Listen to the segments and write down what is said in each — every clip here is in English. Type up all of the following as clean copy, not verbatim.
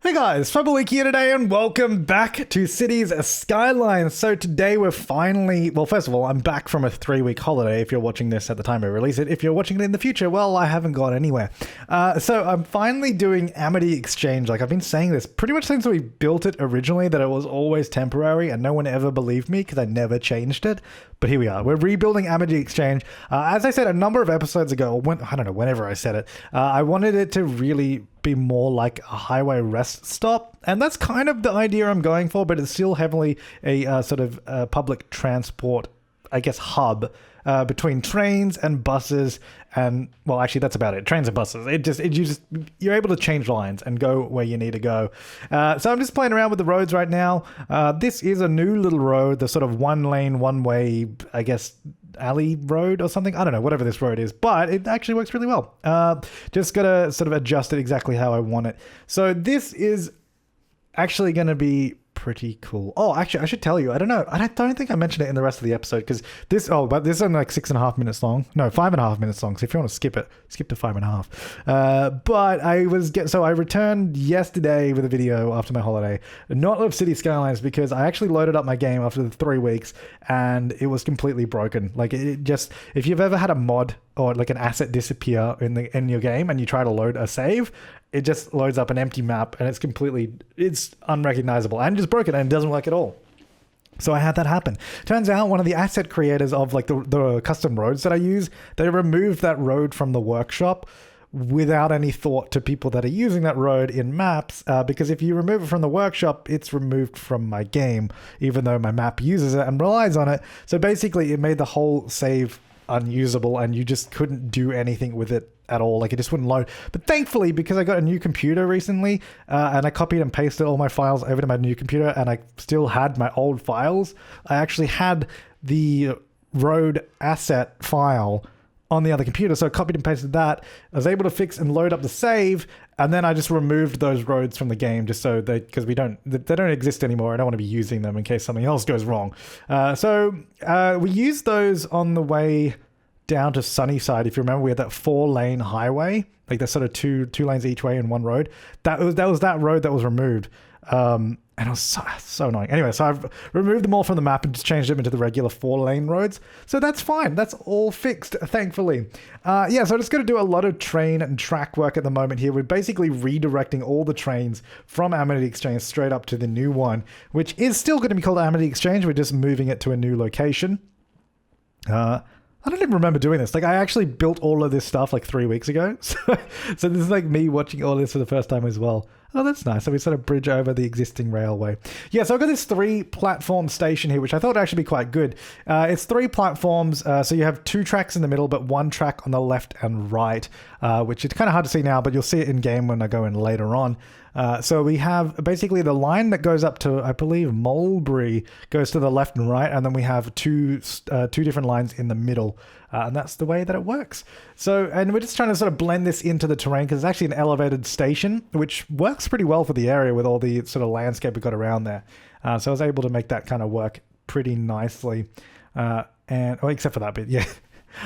Hey guys, Fableweek here today and welcome back to Cities Skylines. So today we're finally, well first of all, I'm back from a 3-week holiday if you're watching this at the time I release it. If you're watching it in the future, well, I haven't gone anywhere. So I'm finally doing Amity Exchange. Like I've been saying this pretty much since we built it originally, that it was always temporary and no one ever believed me because I never changed it. But here we are. We're rebuilding Amity Exchange. As I said a number of episodes ago, I don't know, whenever I said it, I wanted it to really be more like a highway rest stop. And that's kind of the idea I'm going for, but it's still heavily a sort of public transport, I guess, hub between trains and buses. And well, actually, that's about it. Trains and buses. You're able to change lines and go where you need to go. So I'm just playing around with the roads right now. This is a new little road, the sort of one lane, one way, I guess, alley road or something. I don't know, whatever this road is, but it actually works really well. Just gotta sort of adjust it exactly how I want it. So this is actually going to be pretty cool. Oh, actually, I should tell you, I don't know. I don't think I mentioned it in the rest of the episode because but this is only like 6.5 minutes long. No, 5.5 minutes long. So if you want to skip it, skip to 5.5. But I returned yesterday with a video after my holiday, not of City Skylines, because I actually loaded up my game after the 3 weeks and it was completely broken. Like it just, if you've ever had a mod or like an asset disappear in your game and you try to load a save, it just loads up an empty map and it's unrecognizable and just broken and it doesn't work at all. So I had that happen. Turns out one of the asset creators of like the custom roads that I use, they removed that road from the workshop without any thought to people that are using that road in maps, because if you remove it from the workshop, it's removed from my game, even though my map uses it and relies on it. So basically it made the whole save unusable and you just couldn't do anything with it at all. Like it just wouldn't load. But thankfully, because I got a new computer recently and I copied and pasted all my files over to my new computer and I still had my old files, I actually had the road asset file on the other computer. So I copied and pasted that. I was able to fix and load up the save, and then I just removed those roads from the game just so because they don't exist anymore. I don't want to be using them in case something else goes wrong. So we used those on the way down to Sunnyside. If you remember, we had that 4-lane highway, like there's sort of two lanes each way in one road. That was that road that was removed. And it was so annoying. Anyway, so I've removed them all from the map and just changed them into the regular 4-lane roads. So that's fine. That's all fixed, thankfully. So I'm just going to do a lot of train and track work at the moment here. We're basically redirecting all the trains from Amity Exchange straight up to the new one, which is still going to be called Amity Exchange. We're just moving it to a new location. I don't even remember doing this. Like I actually built all of this stuff like 3 weeks ago. So this is like me watching all this for the first time as well. Oh, that's nice. So we sort of bridge over the existing railway. Yeah, so I've got this 3-platform station here, which I thought would actually be quite good. It's 3 platforms. So you have 2 tracks in the middle, but 1 track on the left and right, which is kind of hard to see now, but you'll see it in game when I go in later on. So we have basically the line that goes up to, I believe, Mulberry goes to the left and right, and then we have two different lines in the middle, and that's the way that it works. So, and we're just trying to sort of blend this into the terrain because it's actually an elevated station, which works pretty well for the area with all the sort of landscape we've got around there. So I was able to make that kind of work pretty nicely, except for that bit, yeah.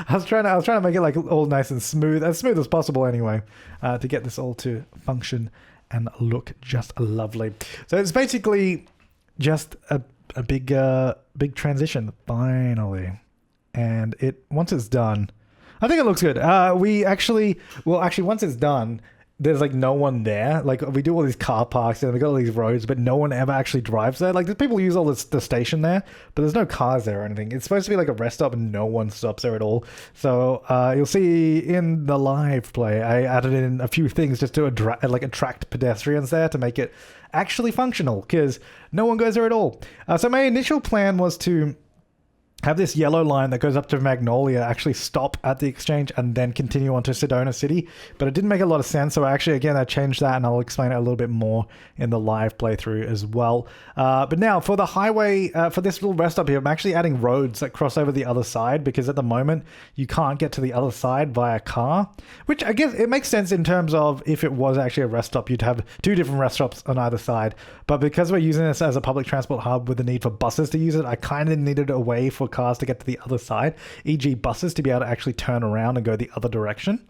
I was trying to make it like all nice and smooth as possible anyway, to get this all to function and look just lovely. So it's basically just a big transition finally. And once it's done, I think it looks good. Once it's done, there's like no one there. Like we do all these car parks and we got all these roads, but no one ever actually drives there. Like people use all the station there, but there's no cars there or anything. It's supposed to be like a rest stop and no one stops there at all. So you'll see in the live play, I added in a few things just to attract pedestrians there to make it actually functional because no one goes there at all. So my initial plan was to have this yellow line that goes up to Magnolia actually stop at the exchange and then continue on to Sedona City, but it didn't make a lot of sense. So actually, again, I changed that and I'll explain it a little bit more in the live playthrough as well. But now for the highway, for this little rest stop here, I'm actually adding roads that cross over the other side because at the moment you can't get to the other side via car, which I guess it makes sense in terms of if it was actually a rest stop, you'd have 2 different rest stops on either side. But because we're using this as a public transport hub with the need for buses to use it, I kind of needed a way for cars to get to the other side, e.g. buses to be able to actually turn around and go the other direction.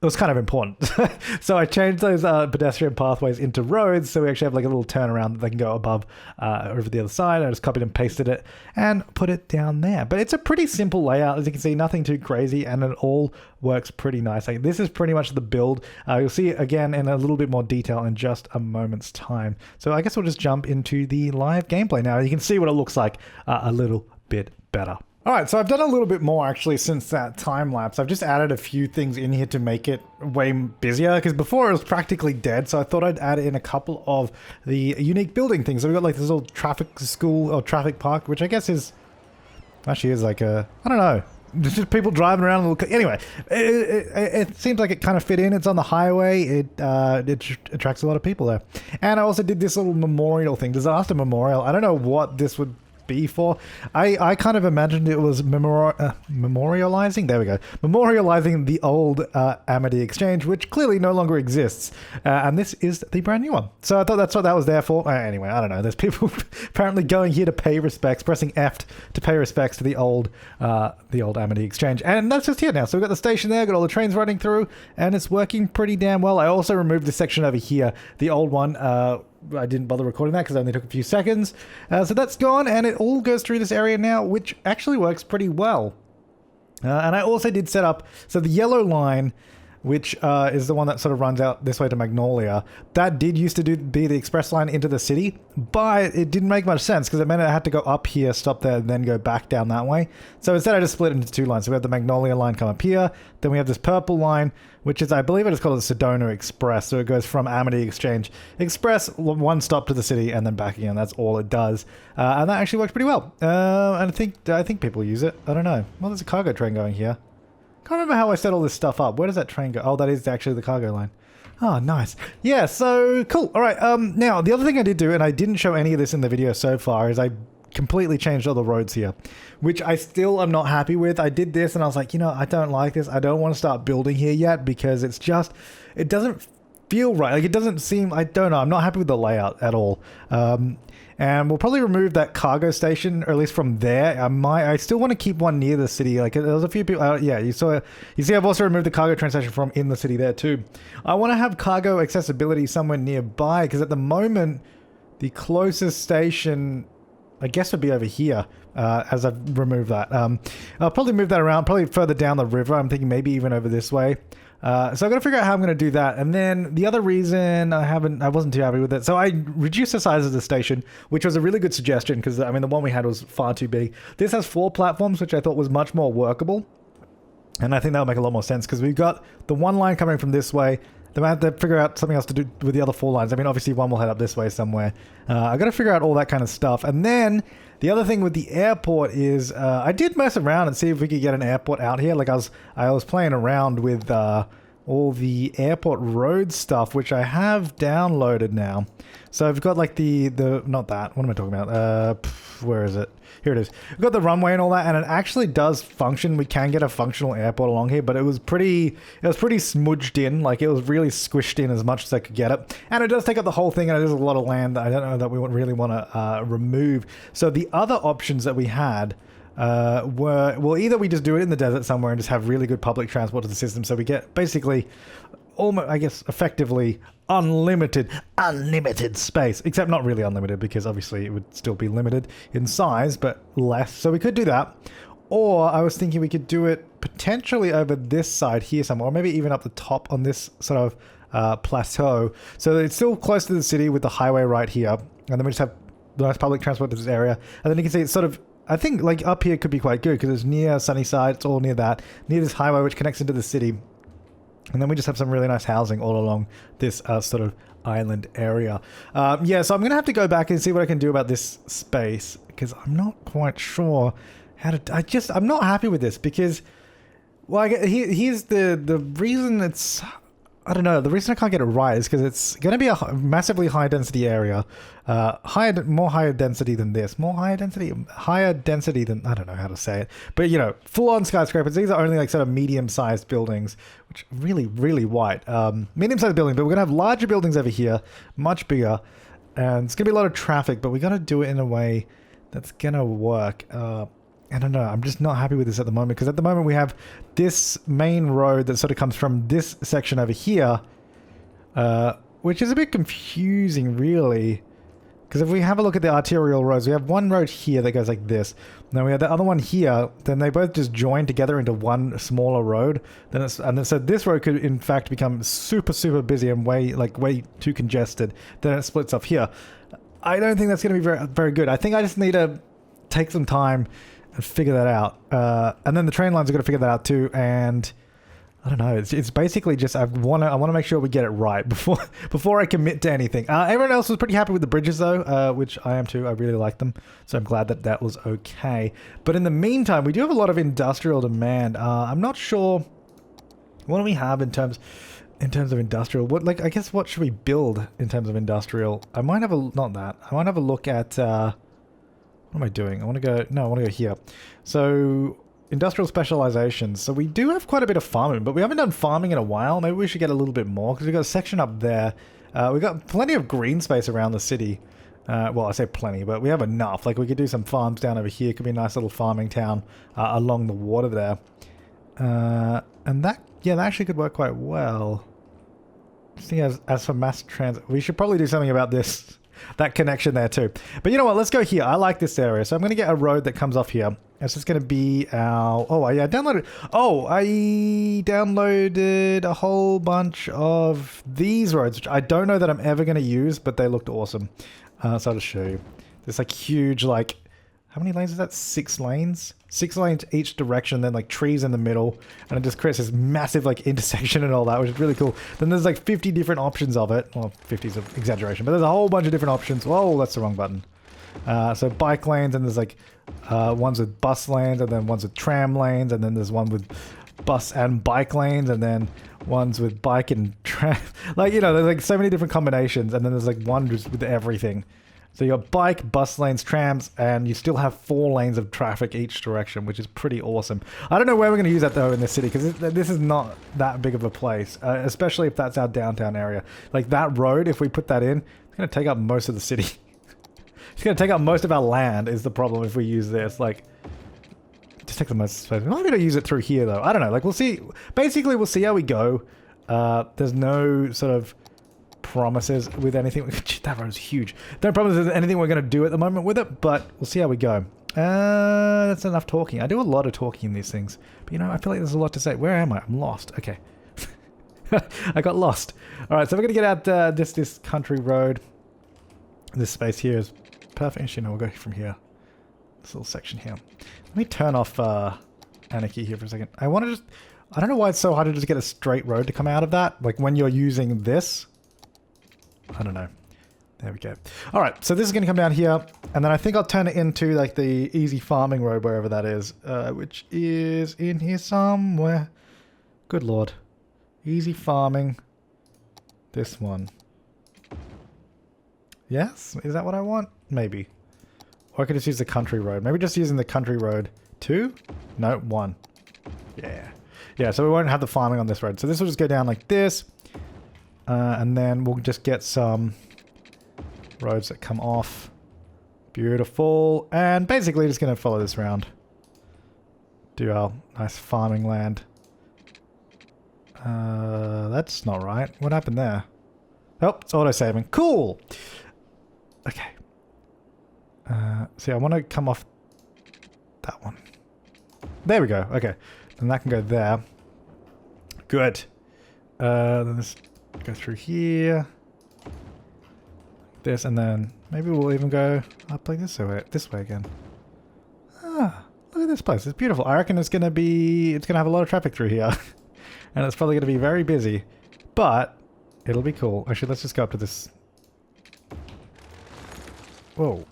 it was kind of important. So I changed those pedestrian pathways into roads, so we actually have like a little turnaround that they can go above over the other side. I just copied and pasted it and put it down there. But it's a pretty simple layout, as you can see, nothing too crazy, and it all works pretty nice. Like, this is pretty much the build. You'll see it again in a little bit more detail in just a moment's time. So I guess we'll just jump into the live gameplay now. You can see what it looks like a little bit better. All right, so I've done a little bit more actually since that time lapse. I've just added a few things in here to make it way busier, because before it was practically dead. So I thought I'd add in a couple of the unique building things. So we've got like this little traffic school or traffic park, which I guess is actually is like a, I don't know, just people driving around. Anyway, it seems like it kind of fit in. It's on the highway. It attracts a lot of people there. And I also did this little memorial thing, disaster memorial. I don't know what this would be for. I kind of imagined it was memorializing, there we go, memorializing the old Amity Exchange, which clearly no longer exists, and this is the brand new one. So I thought that's what that was there for. Anyway, I don't know, there's people apparently going here to pay respects, pressing F to pay respects to the old Amity Exchange, and that's just here now. So we've got the station there, got all the trains running through, and it's working pretty damn well. I also removed this section over here, the old one. I didn't bother recording that because it only took a few seconds. So that's gone, and it all goes through this area now, which actually works pretty well. And I also did set up, so the yellow line, which is the one that sort of runs out this way to Magnolia, that did used to be the express line into the city, but it didn't make much sense because it meant I had to go up here, stop there, and then go back down that way. So instead I just split it into two lines. So we have the Magnolia line come up here, then we have this purple line, which is, I believe it is called the Sedona Express. So it goes from Amity Exchange Express, one stop to the city, and then back again. That's all it does. And that actually works pretty well. And I think people use it. I don't know. Well, there's a cargo train going here. Can't remember how I set all this stuff up. Where does that train go? Oh, that is actually the cargo line. Oh, nice. Yeah, so cool. All right. Now, the other thing I did do, and I didn't show any of this in the video so far, is I completely changed all the roads here, which I still am not happy with. I did this and I was like, you know, I don't like this. I don't want to start building here yet because it's just, it doesn't feel right. Like, it doesn't seem, I don't know. I'm not happy with the layout at all. And we'll probably remove that cargo station, or at least from there. I still want to keep one near the city. Like, there was a few people, yeah, you see I've also removed the cargo train station from in the city there too. I want to have cargo accessibility somewhere nearby, because at the moment, the closest station, I guess, would be over here, as I've removed that. I'll probably move that around, probably further down the river. I'm thinking maybe even over this way. So I've got to figure out how I'm going to do that. And then the other reason I wasn't too happy with it. So I reduced the size of the station, which was a really good suggestion because, I mean, the one we had was far too big. This has 4 platforms, which I thought was much more workable. And I think that'll make a lot more sense because we've got the one line coming from this way. Then I have to figure out something else to do with the other 4 lines. I mean, obviously one will head up this way somewhere. I've got to figure out all that kind of stuff. And then the other thing with the airport is I did mess around and see if we could get an airport out here. Like, I was playing around with all the airport road stuff, which I have downloaded now. So I've got like not that. What am I talking about? Where is it? Here it is. We've got the runway and all that, and it actually does function. We can get a functional airport along here, but it was pretty smudged in. Like, it was really squished in as much as I could get it. And it does take up the whole thing, and it is a lot of land that I don't know that we really want to remove. So the other options that we had were, well, either we just do it in the desert somewhere and just have really good public transport to the system, so we get basically almost, I guess, effectively unlimited space, except not really unlimited, because obviously it would still be limited in size, but less. So we could do that. Or I was thinking we could do it potentially over this side here somewhere, or maybe even up the top on this sort of plateau. So it's still close to the city with the highway right here. And then we just have nice public transport to this area. And then you can see it's sort of, I think, like, up here could be quite good because it's near Sunnyside. It's all near that, near this highway which connects into the city. And then we just have some really nice housing all along this sort of island area. Yeah, so I'm going to have to go back and see what I can do about this space, because I'm not quite sure how to... I'm not happy with this because... Well, here's the reason it's... I don't know. The reason I can't get it right is because it's going to be a massively high density area. More higher density than this. Higher density than... I don't know how to say it. But, you know, full-on skyscrapers. These are only like sort of medium-sized buildings, which are really, really white. Medium-sized building, but we're going to have larger buildings over here, much bigger. And it's going to be a lot of traffic, but we got to do it in a way that's going to work. I don't know. I'm just not happy with this at the moment because at the moment we have this main road that sort of comes from this section over here, which is a bit confusing, really. Because if we have a look at the arterial roads, we have one road here that goes like this. Then we have the other one here. Then they both just join together into one smaller road. And so this road could in fact become super, super busy and way too congested. Then it splits off here. I don't think that's going to be very, very good. I think I just need to take some time and figure that out. And then the train lines are going to figure that out too. And I don't know. It's basically just I want to make sure we get it right before I commit to anything. Everyone else was pretty happy with the bridges though, which I am too. I really like them, so I'm glad that was okay. But in the meantime, we do have a lot of industrial demand. I'm not sure what do we have in terms of industrial. I guess what should we build in terms of industrial? I might have not that. I might have a look at what am I doing? I want to go here. So industrial specializations. So we do have quite a bit of farming, but we haven't done farming in a while. Maybe we should get a little bit more because we've got a section up there. We've got plenty of green space around the city. Well, I say plenty, but we have enough. Like we could do some farms down over here. Could be a nice little farming town along the water there. And that actually could work quite well. See, as for mass transit, we should probably do something about this. That connection there too. But you know what? Let's go here. I like this area. So I'm going to get a road that comes off here. It's just going to be our... I downloaded a whole bunch of these roads, which I don't know that I'm ever going to use, but they looked awesome. So I'll just show you. There's like huge, like... How many lanes is that? 6 lanes? 6 lanes each direction, then like trees in the middle, and it just creates this massive like intersection and all that, which is really cool. Then there's like 50 different options of it. Well, 50 is an exaggeration, but there's a whole bunch of different options. Whoa, that's the wrong button. So bike lanes, and there's like ones with bus lanes, and then ones with tram lanes, and then there's one with bus and bike lanes, and then ones with bike and tram. Like, you know, there's like so many different combinations, and then there's like one just with everything. So you got bike, bus lanes, trams, and you still have 4 lanes of traffic each direction, which is pretty awesome. I don't know where we're going to use that though in the city, because this is not that big of a place, especially if that's our downtown area. Like that road, if we put that in, it's going to take up most of the city. It's going to take up most of our land is the problem if we use this. Like, just take the most space. I'm not going to use it through here though. I don't know. Like we'll see. Basically, we'll see how we go. There's no sort of promises with anything. That road's huge. No promises with anything we're going to do at the moment with it, but we'll see how we go. That's enough talking. I do a lot of talking in these things, but you know, I feel like there's a lot to say. Where am I? I'm lost. Okay. I got lost. All right, so we're going to get out this country road. This space here is perfect. Actually, no, we'll go from here. This little section here. Let me turn off Anarchy here for a second. I don't know why it's so hard to just get a straight road to come out of that. Like when you're using this. I don't know. There we go. All right, so this is going to come down here, and then I think I'll turn it into like the easy farming road, wherever that is, which is in here somewhere. Good lord. Easy farming. This one. Yes? Is that what I want? Maybe. Or I could just use the country road. Maybe just using the country road. 2? No, 1. Yeah. Yeah, so we won't have the farming on this road. So this will just go down like this. And then we'll just get some roads that come off. Beautiful. And basically just going to follow this around. Do our nice farming land. That's not right. What happened there? Oh, it's auto-saving. Cool! Okay. See, I want to come off that one. There we go. Okay. And that can go there. Good. Then this... Go through here. This, and then maybe we'll even go up like this way again. Ah, look at this place. It's beautiful. I reckon it's gonna have a lot of traffic through here. And it's probably gonna be very busy. But it'll be cool. Actually, let's just go up to this. Whoa.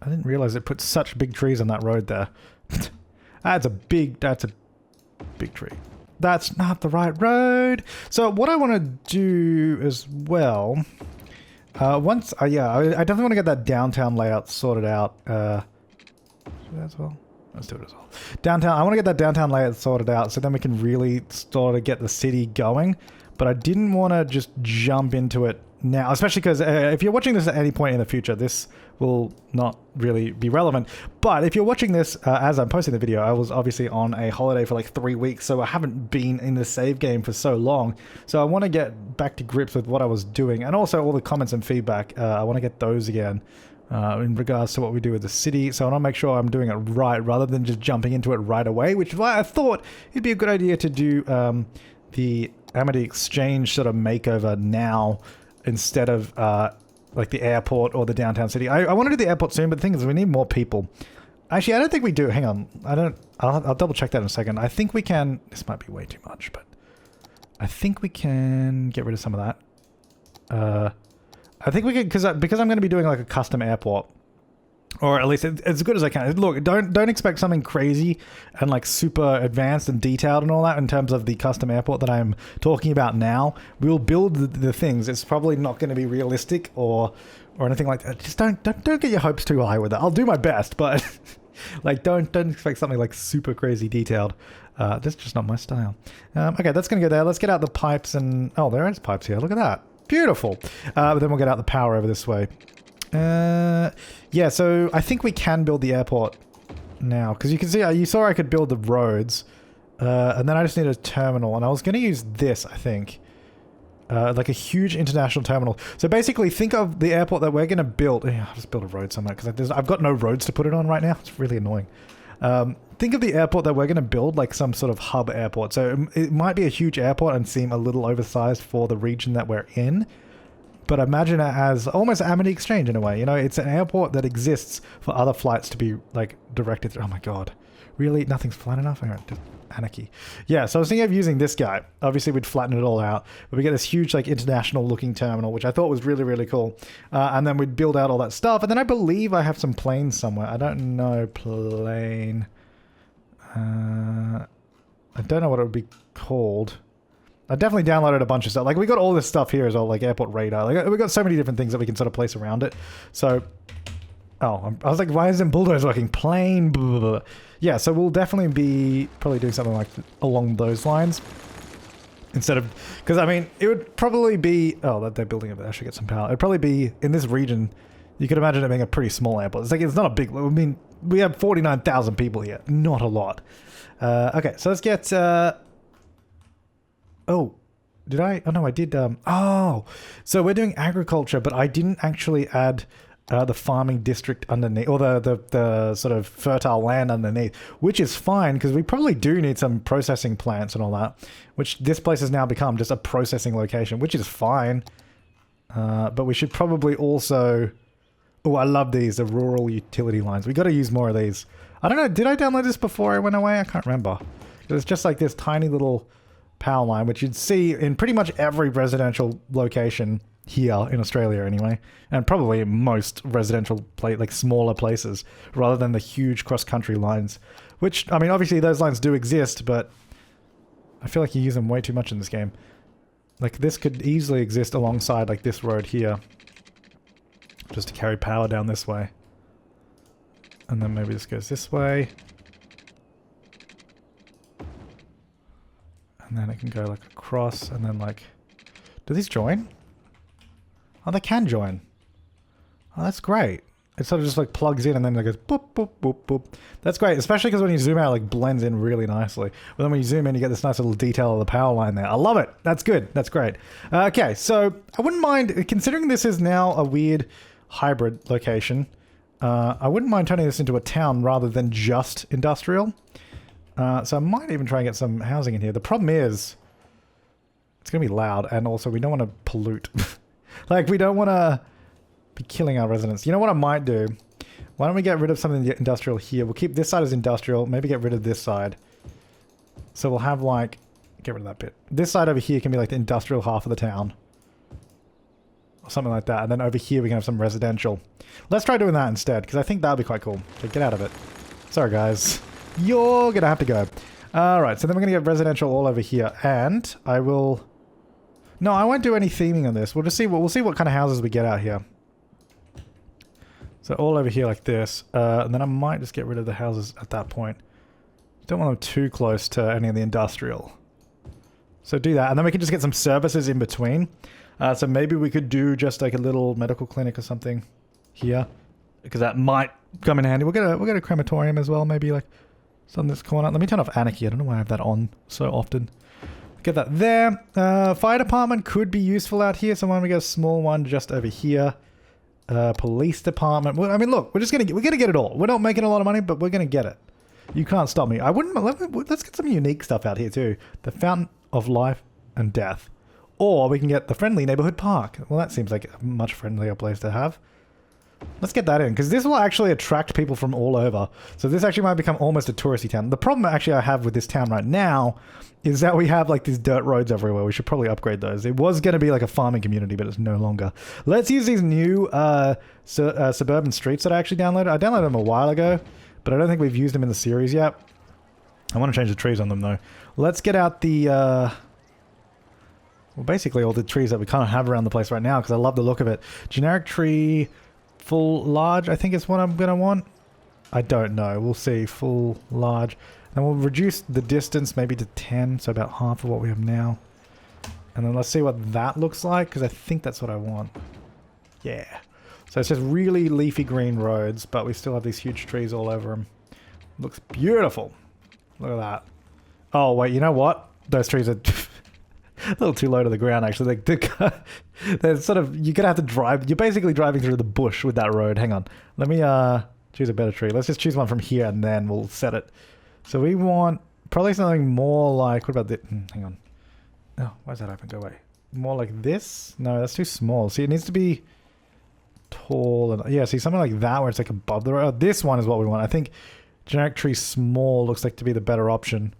I didn't realize it put such big trees on that road there. That's a big tree. That's not the right road. So what I want to do as well, I definitely want to get that downtown layout sorted out. Should we do that as well? Let's do it as well. Downtown, I want to get that downtown layout sorted out so then we can really sort of get the city going. But I didn't want to just jump into it now, especially because if you're watching this at any point in the future, this will not really be relevant. But if you're watching this as I'm posting the video, I was obviously on a holiday for like 3 weeks, so I haven't been in the save game for so long. So I want to get back to grips with what I was doing, and also all the comments and feedback. I want to get those again in regards to what we do with the city. So I want to make sure I'm doing it right rather than just jumping into it right away, which is why I thought it'd be a good idea to do the Amity Exchange sort of makeover now, instead of like the airport or the downtown city. I want to do the airport soon, but the thing is we need more people. Actually, I don't think we do. Hang on. I'll double check that in a second. I think we can... This might be way too much, but I think we can get rid of some of that. I think we can... Because I'm going to be doing like a custom airport. Or at least as good as I can. Look, don't expect something crazy and like super advanced and detailed and all that in terms of the custom airport that I'm talking about now. We'll build the things. It's probably not going to be realistic or anything like that. Just don't get your hopes too high with it. I'll do my best, but like don't expect something like super crazy detailed. That's just not my style. Okay, that's going to go there. Let's get out the pipes and... Oh, there is pipes here. Look at that. Beautiful. But then we'll get out the power over this way. Yeah, so I think we can build the airport now, because you can see, you saw I could build the roads, and then I just need a terminal, and I was going to use this, I think, like a huge international terminal. So basically, think of the airport that we're going to build. Yeah, I'll just build a road somewhere, because I've got no roads to put it on right now. It's really annoying. Think of the airport that we're going to build like some sort of hub airport. So it might be a huge airport and seem a little oversized for the region that we're in. But imagine it as almost Amity Exchange in a way. You know, it's an airport that exists for other flights to be like directed through. Oh my god. Really? Nothing's flat enough? Alright, just anarchy. Yeah, so I was thinking of using this guy. Obviously we'd flatten it all out. But we get this huge like international looking terminal, which I thought was really, really cool. And then we'd build out all that stuff. And then I believe I have some planes somewhere. I don't know. Plane. I don't know what it would be called. I definitely downloaded a bunch of stuff. Like, we got all this stuff here as well, like airport radar. Like, we got so many different things that we can sort of place around it. So, oh, I was like, why isn't bulldozer working? Plane, blah, blah, blah. Yeah, so we'll definitely be probably doing something like along those lines. Instead of, because I mean, it would probably be, oh, they're building it, they actually get some power. It'd probably be, in this region, you could imagine it being a pretty small airport. It's like, it's not a big, I mean, we have 49,000 people here. Not a lot. Okay, so let's get, oh, did I? Oh, no, I did. Oh, so we're doing agriculture, but I didn't actually add the farming district underneath, or the sort of fertile land underneath, which is fine because we probably do need some processing plants and all that, which this place has now become just a processing location, which is fine. But we should probably also... Oh, I love these, the rural utility lines. We got to use more of these. I don't know, did I download this before I went away? I can't remember. It was just like this tiny little power line, which you'd see in pretty much every residential location here in Australia anyway, and probably most residential like smaller places, rather than the huge cross-country lines, which, I mean, obviously those lines do exist, but I feel like you use them way too much in this game. Like, this could easily exist alongside like this road here, just to carry power down this way. And then maybe this goes this way. And then it can go like across, and then like... Do these join? Oh, they can join. Oh, that's great. It sort of just like plugs in and then it goes boop, boop, boop, boop. That's great, especially because when you zoom out, it like blends in really nicely. But then when you zoom in, you get this nice little detail of the power line there. I love it. That's good. That's great. Okay, so I wouldn't mind, considering this is now a weird hybrid location, I wouldn't mind turning this into a town rather than just industrial. So I might even try and get some housing in here. The problem is, it's going to be loud, and also we don't want to pollute. Like, we don't want to be killing our residents. You know what I might do? Why don't we get rid of some of the industrial here? We'll keep this side as industrial, maybe get rid of this side. So we'll have like, get rid of that bit. This side over here can be like the industrial half of the town. Or something like that. And then over here we can have some residential. Let's try doing that instead, because I think that'll be quite cool. Okay, get out of it. Sorry guys. You're gonna have to go. Alright, so then we're gonna get residential all over here, and I will... No, I won't do any theming on this. We'll just see we'll see what kind of houses we get out here. So all over here like this, and then I might just get rid of the houses at that point. Don't want them too close to any of the industrial. So do that, and then we can just get some services in between. So maybe we could do just like a little medical clinic or something here, because that might come in handy. We'll get a crematorium as well, maybe like something this corner. Let me turn off Anarchy. I don't know why I have that on so often. Get that there. Fire department could be useful out here, so why don't we get a small one just over here. Police department. Well, I mean, look, we're gonna get it all. We're not making a lot of money, but we're gonna get it. You can't stop me. Let's get some unique stuff out here too. The Fountain of Life and Death. Or we can get the Friendly Neighborhood Park. Well, that seems like a much friendlier place to have. Let's get that in, because this will actually attract people from all over. So this actually might become almost a touristy town. The problem actually I have with this town right now is that we have like these dirt roads everywhere. We should probably upgrade those. It was going to be like a farming community, but it's no longer. Let's use these new suburban streets that I actually downloaded. I downloaded them a while ago, but I don't think we've used them in the series yet. I want to change the trees on them though. Let's get out the... well, basically all the trees that we kind of have around the place right now, because I love the look of it. Generic tree... Full large, I think is what I'm going to want. I don't know. We'll see. Full large. And we'll reduce the distance maybe to 10, so about half of what we have now. And then let's see what that looks like, because I think that's what I want. Yeah. So it's just really leafy green roads, but we still have these huge trees all over them. Looks beautiful. Look at that. Oh, wait, you know what? Those trees are... a little too low to the ground, actually. They're sort of... You're going to have to drive... You're basically driving through the bush with that road. Hang on. Let me choose a better tree. Let's just choose one from here and then we'll set it. So we want probably something more like... What about this? Hang on. Oh, why is that open? Go away. More like this? No, that's too small. See, it needs to be tall. And yeah, see, something like that where it's like above the road. Oh, this one is what we want. I think generic tree small looks like to be the better option.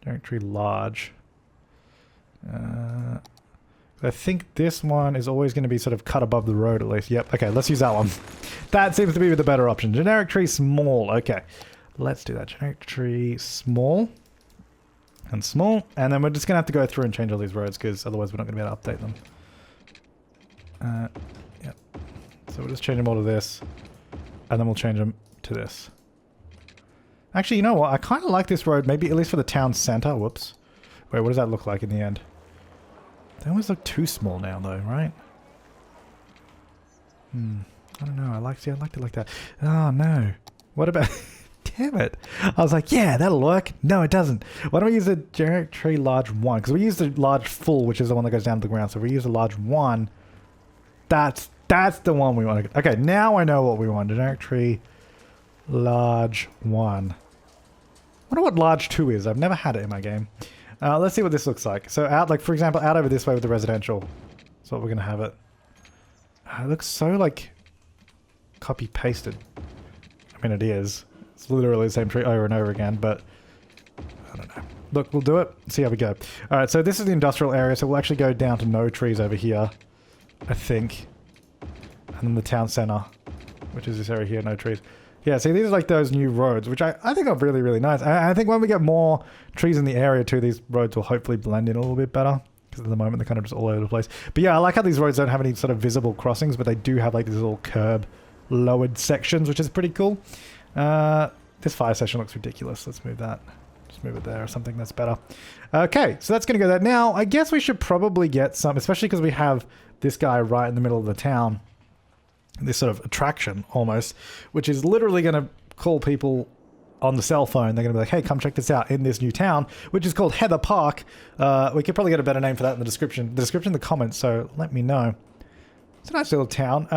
Generic tree large. I think this one is always going to be sort of cut above the road at least. Yep. Okay, let's use that one. That seems to be the better option. Generic tree small. Okay. Let's do that. Generic tree small. And small. And then we're just going to have to go through and change all these roads because otherwise we're not going to be able to update them. Yep. So we'll just change them all to this. And then we'll change them to this. Actually, you know what? I kind of like this road. Maybe at least for the town center. Whoops. Wait, what does that look like in the end? They almost look too small now, though, right? I don't know. I like it like that. Oh, no. What about... Damn it. I was like, yeah, that'll work. No, it doesn't. Why don't we use a generic tree large 1? Because we use the large full, which is the one that goes down to the ground. So if we use a large 1, that's the one we want. Okay, now I know what we want. Generic tree large 1. I wonder what large 2 is. I've never had it in my game. Let's see what this looks like. So out, like, for example, out over this way with the residential. That's what we're going to have it. It looks so, like, copy-pasted. I mean, it is. It's literally the same tree over and over again, but I don't know. Look, we'll do it. See how we go. All right, so this is the industrial area, so we'll actually go down to no trees over here, I think. And then the town center, which is this area here, no trees. Yeah, see, these are like those new roads, which I think are really, really nice. I think when we get more trees in the area too, these roads will hopefully blend in a little bit better. Because at the moment, they're kind of just all over the place. But yeah, I like how these roads don't have any sort of visible crossings, but they do have like these little curb lowered sections, which is pretty cool. This fire station looks ridiculous. Let's move that. Just move it there or something. That's better. Okay, so that's going to go there. Now, I guess we should probably get some, especially because we have this guy right in the middle of the town. This sort of attraction, almost, which is literally going to call people on the cell phone. They're going to be like, hey, come check this out in this new town, which is called Heather Park. We could probably get a better name for that in the description. The description in the comments, so let me know. It's a nice little town.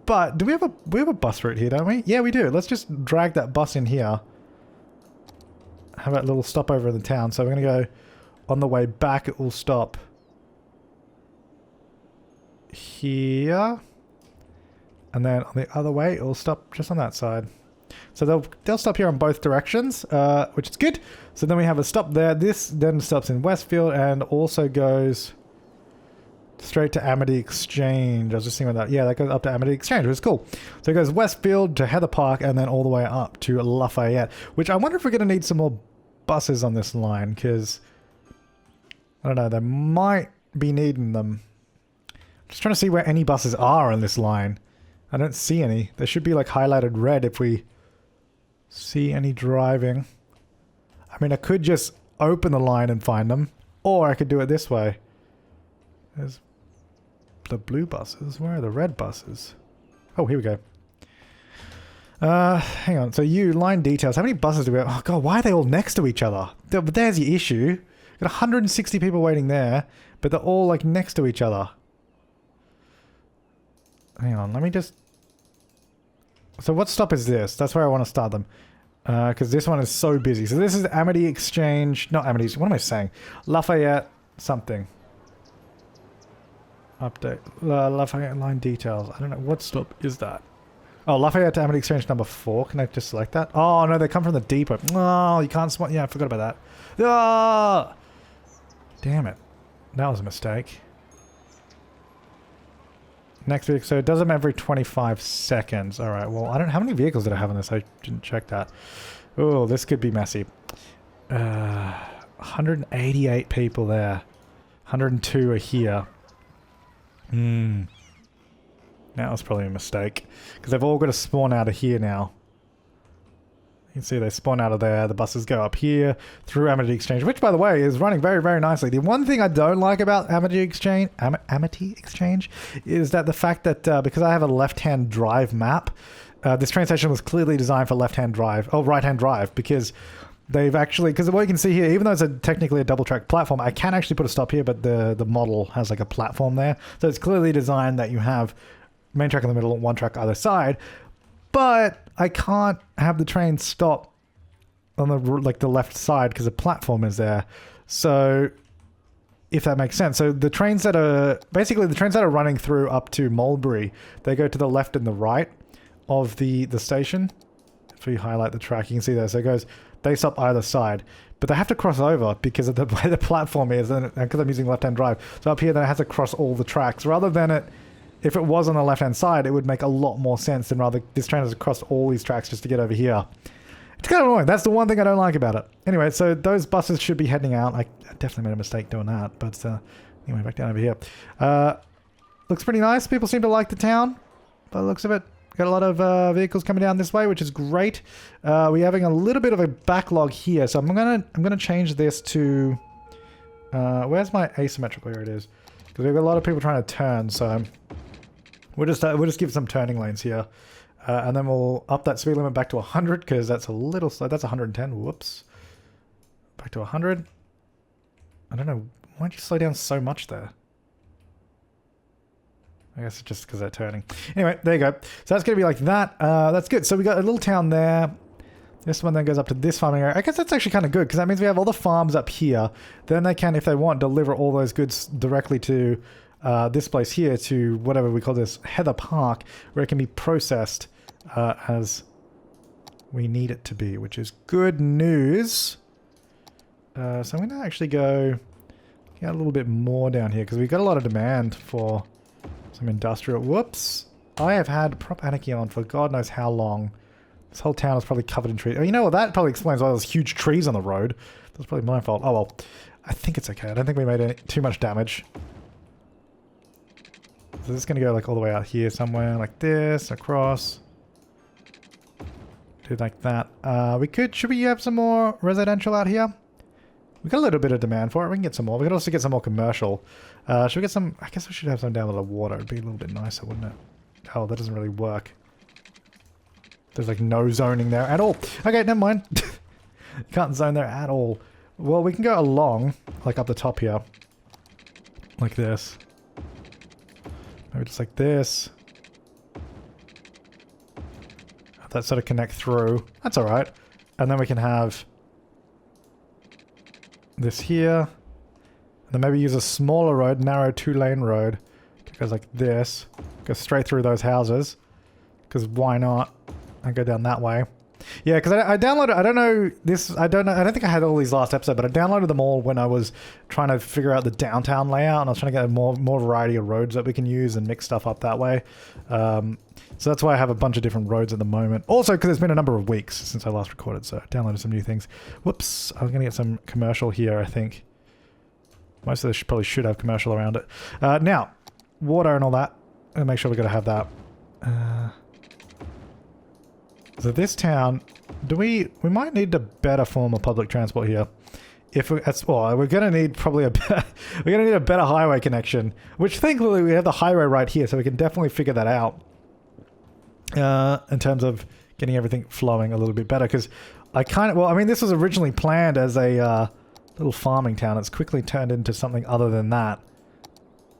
But do we have a bus route here, don't we? Yeah, we do. Let's just drag that bus in here. Have that little stopover in the town. So we're going to go on the way back. It will stop here. And then on the other way, it will stop just on that side. So they'll stop here on both directions, which is good. So then we have a stop there. This then stops in Westfield and also goes straight to Amity Exchange. I was just thinking about that. Yeah, that goes up to Amity Exchange, which is cool. So it goes Westfield to Heather Park and then all the way up to Lafayette, which I wonder if we're going to need some more buses on this line because, I don't know, they might be needing them. Just trying to see where any buses are on this line. I don't see any. They should be like highlighted red if we see any driving. I mean, I could just open the line and find them, or I could do it this way. the blue buses? Where are the red buses? Oh, here we go. Hang on. So line details. How many buses do we have? Oh god, why are they all next to each other? There's the issue. Got 160 people waiting there, but they're all like next to each other. Hang on, let me just... So what stop is this? That's where I want to start them. Because this one is so busy. So this is Amity Exchange. Not Amity. What am I saying? Lafayette something. Update. Lafayette line details. I don't know. What stop is that? Oh, Lafayette to Amity Exchange number 4. Can I just select that? Oh, no. They come from the depot. Oh, you can't spot. Yeah, I forgot about that. Oh! Damn it. That was a mistake. Next week, so it does them every 25 seconds. All right, well, I don't... How many vehicles did I have on this? I didn't check that. Oh, this could be messy. 188 people there. 102 are here. That was probably a mistake. Because they've all got to spawn out of here now. You can see they spawn out of there. The buses go up here through Amity Exchange, which, by the way, is running very, very nicely. The one thing I don't like about Amity Exchange, is that the fact that because I have a left-hand drive map, this train station was clearly designed for left-hand drive, right-hand drive, because they've actually, because what you can see here, even though it's technically a double-track platform, I can actually put a stop here, but the model has like a platform there, so it's clearly designed that you have main track in the middle and one track either side. But I can't have the train stop on the left side because the platform is there. So if that makes sense. So the trains that are running through up to Mulberry, they go to the left and the right of the station. If we highlight the track, you can see there. So it goes, they stop either side, but they have to cross over because of the way the platform is, and because I'm using left-hand drive. So up here, then it has to cross all the tracks rather than if it was on the left-hand side, it would make a lot more sense than rather this train has to cross all these tracks just to get over here. It's kind of annoying. That's the one thing I don't like about it. Anyway, so those buses should be heading out. I definitely made a mistake doing that. But anyway, back down over here. Looks pretty nice. People seem to like the town by the looks of it. Got a lot of vehicles coming down this way, which is great. We're having a little bit of a backlog here. So I'm gonna change this to... where's my asymmetrical? Here it is. Because we've got a lot of people trying to turn, so... We'll just give some turning lanes here. And then we'll up that speed limit back to 100 because that's a little slow. That's 110. Whoops. Back to 100. I don't know. Why'd you slow down so much there? I guess it's just because they're turning. Anyway, there you go. So that's going to be like that. That's good. So we got a little town there. This one then goes up to this farming area. I guess that's actually kind of good because that means we have all the farms up here. Then they can, if they want, deliver all those goods directly to... this place here to whatever we call this Heather Park, where it can be processed as we need it to be, which is good news. So I'm going to actually go get a little bit more down here because we've got a lot of demand for some industrial. Whoops. I have had Prop Anarchy on for God knows how long. This whole town is probably covered in trees. Oh, you know what? That probably explains why there's huge trees on the road. That's probably my fault. Oh well. I think it's okay. I don't think we made too much damage. So this is going to go like all the way out here somewhere, like this, across. Do like that. Should we have some more residential out here? We got a little bit of demand for it. We can get some more. We could also get some more commercial. Should we get some, I guess we should have some down with the water. It'd be a little bit nicer, wouldn't it? Oh, that doesn't really work. There's like no zoning there at all. Okay, never mind. Can't zone there at all. Well, we can go along, like up the top here. Like this. Maybe just like this. That sort of connect through. That's alright. And then we can have this here. And then maybe use a smaller road, narrow 2-lane road. It goes like this. Go straight through those houses. Because why not? And go down that way. Yeah, because I downloaded, I don't think I had all these last episode, but I downloaded them all when I was trying to figure out the downtown layout, and I was trying to get more variety of roads that we can use and mix stuff up that way. So that's why I have a bunch of different roads at the moment. Also, because it's been a number of weeks since I last recorded, so I downloaded some new things. Whoops, I was going to get some commercial here, I think. Most of this probably should have commercial around it. Now, water and all that. And make sure we're going to have that. So this town, we might need a better form of public transport here. if we, that's well, we're gonna need probably we're gonna need a better highway connection. Which thankfully we have the highway right here, so we can definitely figure that out. In terms of getting everything flowing a little bit better, because I mean, this was originally planned as a little farming town. It's quickly turned into something other than that.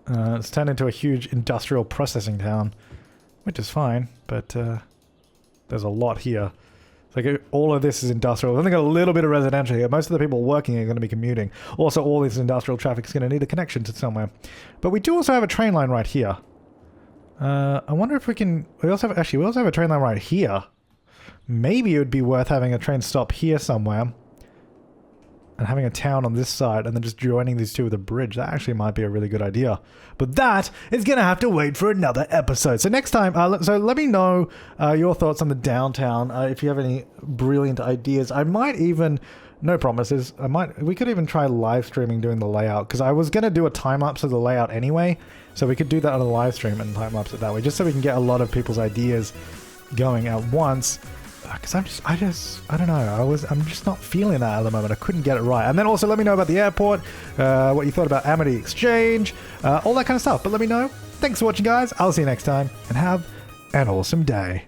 It's turned into a huge industrial processing town, which is fine, but there's a lot here. Like all of this is industrial. Then they got a little bit of residential here. Most of the people working are going to be commuting. Also, all this industrial traffic is going to need a connection to somewhere. But we do also have a train line right here. I wonder if we can... we also have a train line right here. Maybe it would be worth having a train stop here somewhere. And having a town on this side, and then just joining these two with a bridge. That actually might be a really good idea. But that is going to have to wait for another episode. So next time, so let me know your thoughts on the downtown. If you have any brilliant ideas. I might even, no promises, we could even try live streaming doing the layout. Because I was going to do a time-lapse of the layout anyway. So we could do that on a live stream and time-lapse it that way. Just so we can get a lot of people's ideas going at once. Because I don't know, I'm just not feeling that at the moment. I couldn't get it right. And then also let me know about the airport, what you thought about Amity Exchange, all that kind of stuff. But let me know. Thanks for watching, guys. I'll see you next time, and have an awesome day.